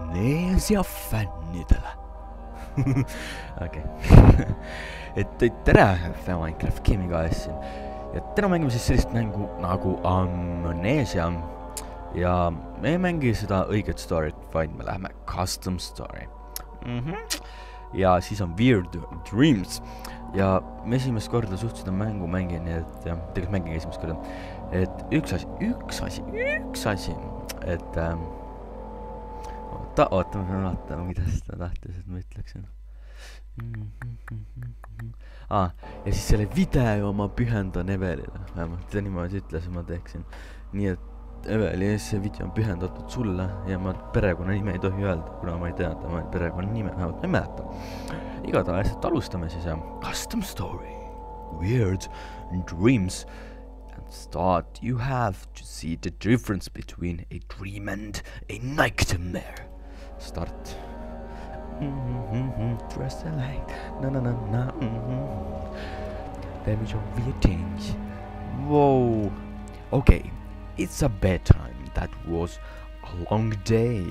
Amnesia fännidele. Okei. Et tere, Minecraft Gaming AS siin. Ja täna mängime siis sellist mängu nagu Amnesia. Ja me ei mängi seda õiget story't, vaid me läheme custom story. Ja siis on Weird Dreams. Ja me esimest korda suhteliselt mängu mängin, nii et jah, tegelikult mängin esimest korda. Et üks asi, et ootame, mida seda tahtis, et ma ütleksin. Ja siis selle video ma pühendan Evelile, vähemalt seda niimoodi ütles, ma teeksin. Nii et Eveli, see video on pühendatud sulle ja ma perekonna nime ei tohi öelda, kuna ma ei tea tema perekonna nime, vähemalt ma ei mäleta. Igatahes, et alustame siis custom story, Weird Dreams. And start, you have to see the difference between a dream and a nightmare. Start. Dress alike. Na. There is your ratings. Whoa. Okay. It's a bedtime. That was a long day.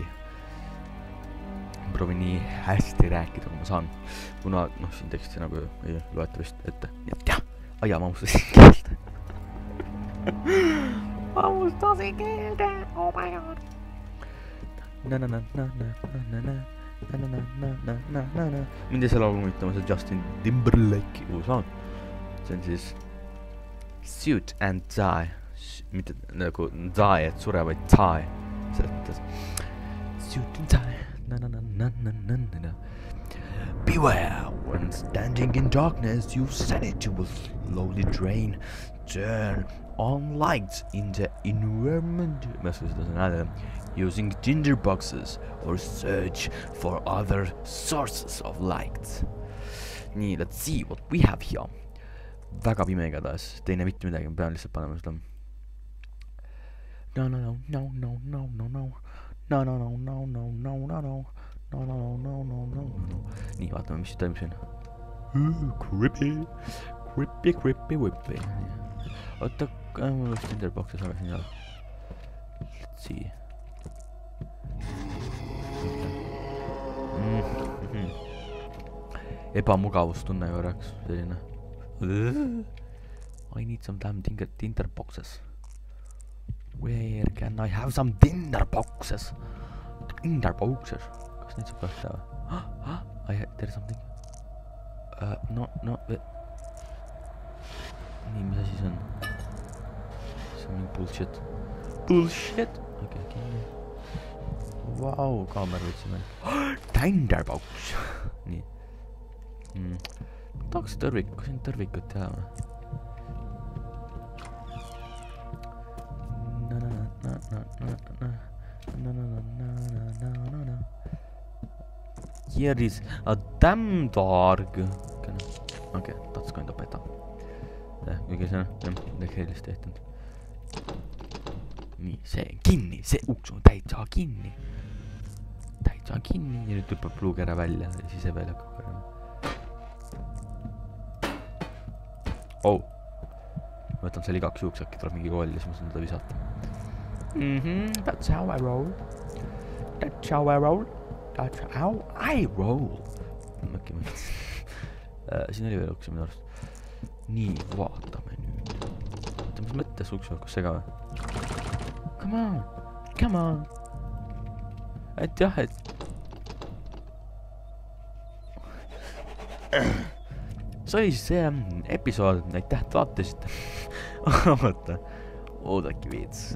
Proovin nii hästi rääkida, kui ma saan. Kuna, siin teksti nagu ei loeta vist ette. Nii et jah. Aja, ma mustasin keelde. Ma mustasin keelde. Oh my god. Na. Mind ei saa laulu mõtlema, see Justin Timberlake'i uus laul. See on siis Suit and Die. Mitte nagu die, et sure, vaid tie. Seletas. Suit and Die. Na. Beware, when standing in darkness, your sanity will slowly drain. Turn on lights in the environment. Using tinderboxes or search for other sources of light. Nii, let's see what we have here. Väga pime igatahes, teine mitte midagi, ma pean lihtsalt panema seda. No. Nii, vaatame, mis toimub siin. Creepy. Oota, mul oleks tinderboxes aga siin all. Let's see. Ebamugavustunne korraks, selline. I need some damn tinderboxes. Where can I have some tinderboxes? Tinderboxes. Kas neid saab kahte või? There is something. No. Nii, mis asi see on? See on mingi bullshit. Bullshit? Okei. Vau, kaamera võtsime. Tinderbox. Nii. Tahaks tõrvikut, siin tõrvikut teha või? Here is a damn dog. Okay, that's going to better. Kuigi see on, helist tehtud. Nii, see kinni, see uks on täitsa kinni. Ja nüüd tüppab pluugera välja ja siis Evel hakkab korrama. Ma võtan selle igaks juhuks, äkki tuleb mingi kool ja siis ma saan teda visata. That's how I roll. Äkki mõtlesin. Siin oli veel ukse minu arust. Nii, vaatame nüüd. Vaata, mis mõttes uks hakkas sega või? Come on. Et jah, et see oli siis see episood, aitäh, et vaatasid. Oodaki veits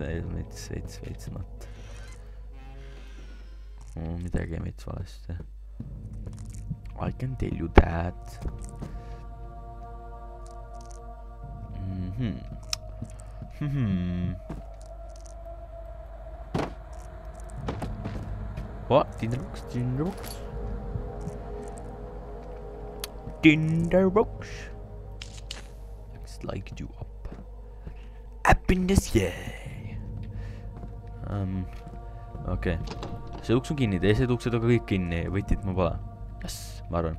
not. Midagi ei veits valesti. I can tell you that. What? Tinderbox. Looks like you up. Happiness, yeah. Okei. See uks on kinni, teised uksed on kõik kinni, võtit ma pole. Yes, ma arvan.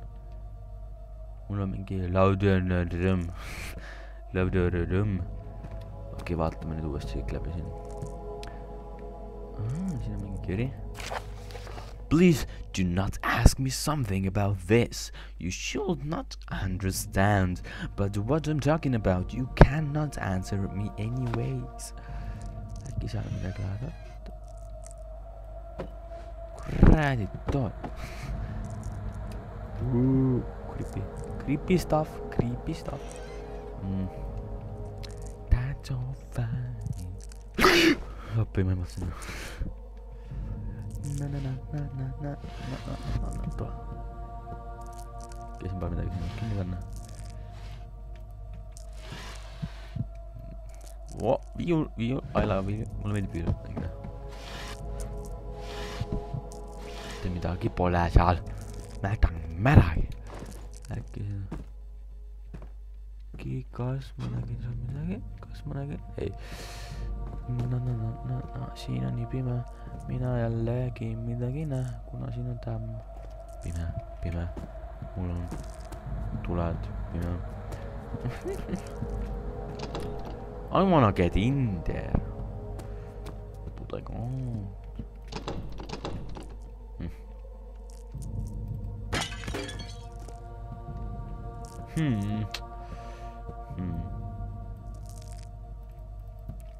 Mul on mingi laudõrõm. Okei, vaatame nüüd uuesti kõik läbi siin. Siin on mingi kiri. Please do not ask me something about this. You should not understand. But what I'm talking about, you cannot answer me anyways. Äkki seal midagi läheb? Kuradi too. Creepy stuff. That's all fine. Appi, ma mõtlesin. Too. Käisin paar midagi kinni panna. Viiul, I love viiul, mulle meeldib viiul. Mitte midagi pole seal. Märagi. Äkki kas ma nägin seal midagi? Ei. No, siin on nii pime. Mina jällegi midagi näe, kuna siin on tämm. Pime. Mul on tuled, pime. I wanna get in there. But I can't.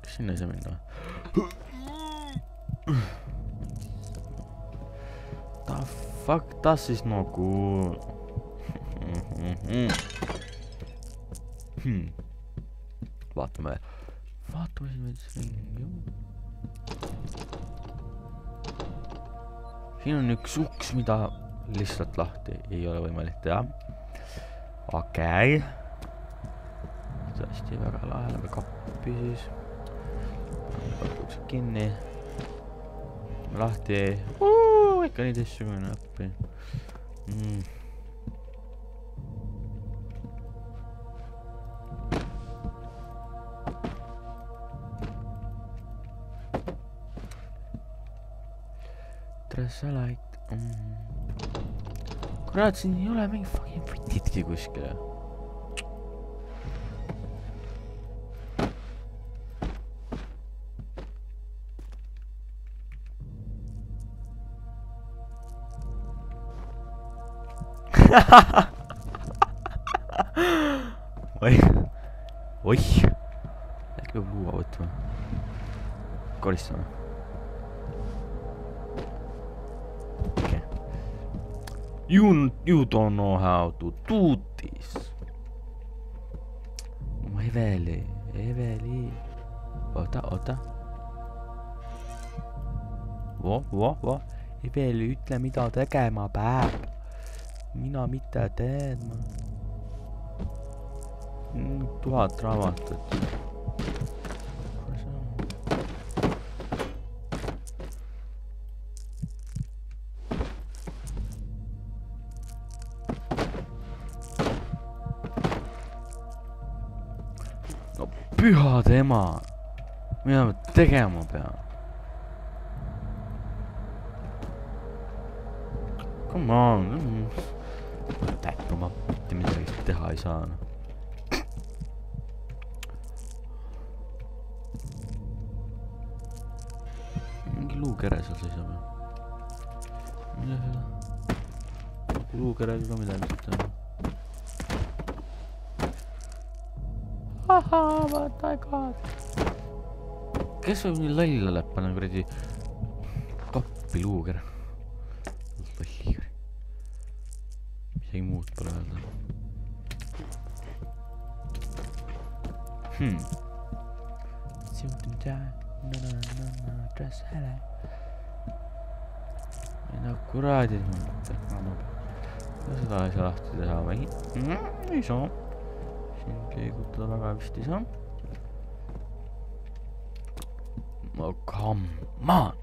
Kas sinna ei saa minna? The fuck das ist noch gut. Vaatame siin veits ringi. Siin on üks uks, mida lihtsalt lahti ei ole võimalik teha. Okei. Tõesti väga lahe, läbi kappi siis. Kappuks kinni. Lahti. Ikka nii teistsugune appi. Dress alike. Kurat, siin ei ole mingi fucking võtitki kuskile. Oih. Äkki peab luua võtma. Koristame. Okay. You don't know how to do this. Eveli. Oota. Vo. Eveli, ütle mida tegema peab. Mina mitte teedma. 1000 raamatut. No püha tema. Mida ma tegema pean? Come on. Täppama. Mitte midagi teha ei saa. Mingi luukere seal seisab. Mille seda? Luukerega ka midagi teha. What I got? Kes võib nii lalla läppana kuradi kappi luukere? Lollikari. Misegi muud pole öelda. Something time. No, dress hele. Ei no kuradi. Seda ei saa lahti teha või? Ei saa. Siin keegutada väga vist ei saa. No come on.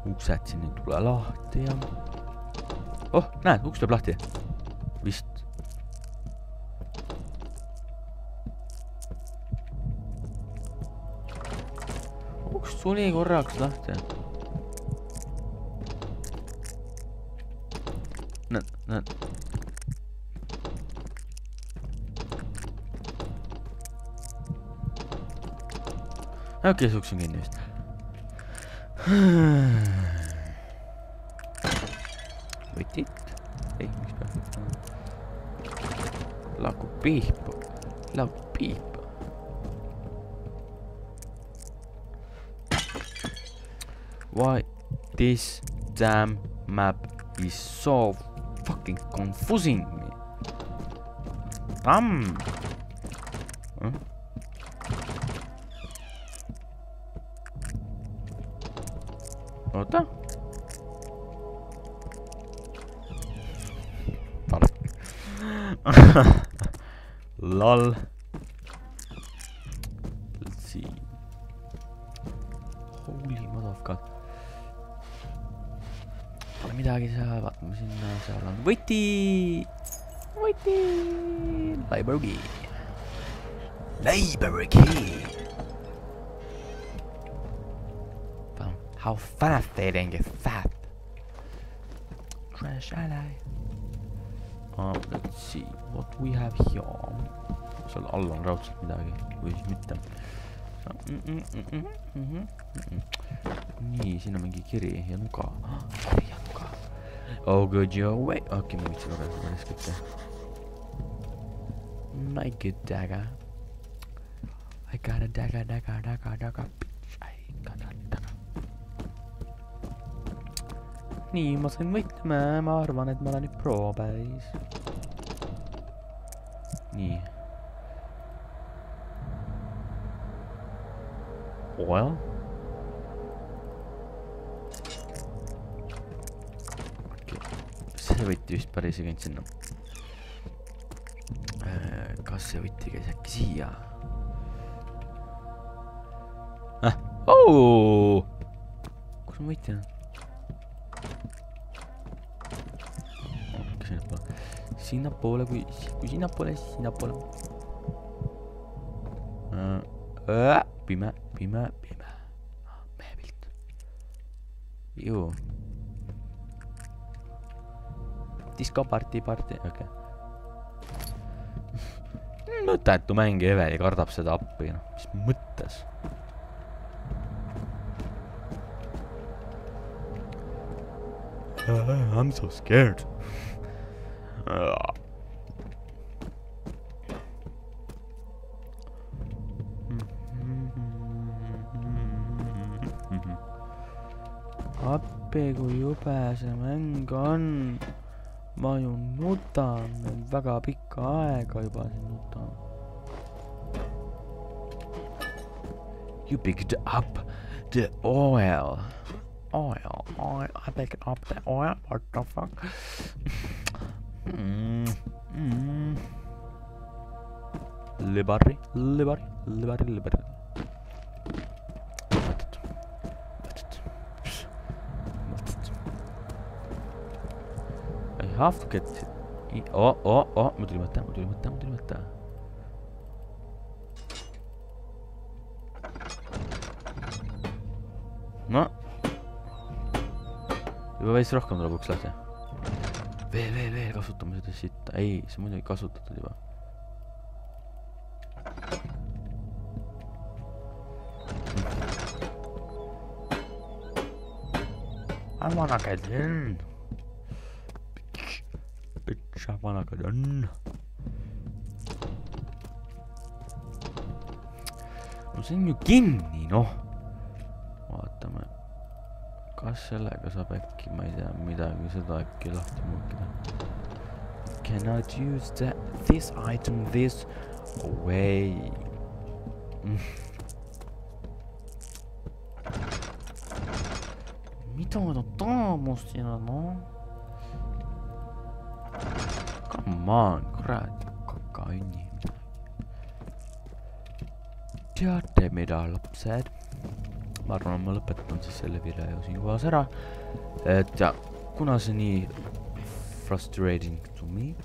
Uksed siin ei tule lahti ja... Oh, näed, uks tuleb lahti. Vist. Uks tuli korraks lahti. Näed. Okei, see uks on kinni vist. võtit. Ei, miks peab võtma? Lagu piipu. Lagu piipu. Why this damn map is so fucking confusing me? Oota. Lol. Let's see. Holy motherfucker. Pole midagi seal, vaatame sinna, seal on võti. Võti. Library. How fast they didn't get fat. Trash ally. Let's see what we have here. Seal all on raudselt midagi või siis mitte. Nii, siin on mingi kiri ja nuga. Kiri ja nuga. Oh good your way. Okei, ma võtsin lugeda seda riskite. My good dagger. I got a dagger, bitch. I got a dagger. Nii, ma sain võitlema. Ma arvan, et ma olen nüüd pro päris. Nii. Oil. Okay. See võtti vist päris ei käinud sinna. Kas see võtti käis äkki siia? Oh! Kus on võitja? Sinnapoole, kui sinnapoole. Pime. Meepilt. Juu. Disco party, okei. Mõttetu mäng Eveli kardab seda appi, noh, mis mõttes? I'm so scared. Appi, kui jube see mäng on. Ma ju nutan väga pikka aega juba siin nutan. You picked up the oil. I picked up the oil. What the fuck? Libari. I have to get it. Oh, ma tuli mõte. No. Juba veits rohkem tuleb uks lahti. Veel kasutame seda sitta. Ei, see muidu ei kasutatud juba. I wanna get in. Bitch, I wanna get in. No see on ju kinni, noh. Vaatame. Kas sellega saab äkki, ma ei tea, midagi seda äkki lahti muukida. Cannot use this item this way. Mida ta taamust sinna, no? Come on, kurat, kakaini. Teate mida, lapsed? Ma arvan, ma lõpetan siis selle video siinkohas ära. Et ja, kuna see nii frustrating to me,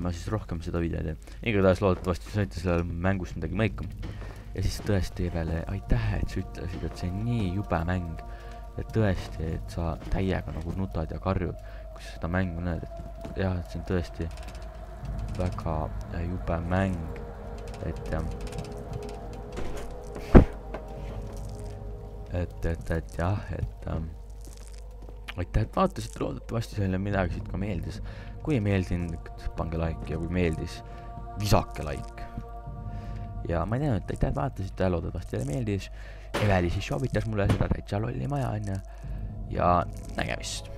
ma siis rohkem seda video teen. Igatahes loodetavasti saite sellel mängust midagi mõikam. Ja siis tõesti Evele aitäh, et sa ütlesid, et see on nii jube mäng. Et tõesti, et sa täiega nagu nutad ja karjud, kui sa seda mängu näed. Et jah, et see on tõesti väga jube mäng. Et jah. Et jah, et aitäh, et vaatasite, loodetavasti sellele midagi siit ka meeldis. Kui ei meeldinud, pange like ja kui meeldis, visake like. Ja ma ei tea, et aitäh, et vaatasite, loodetavasti teile meeldis. Eveli siis soovitas mulle seda täitsa lolli maja, ja nägemist.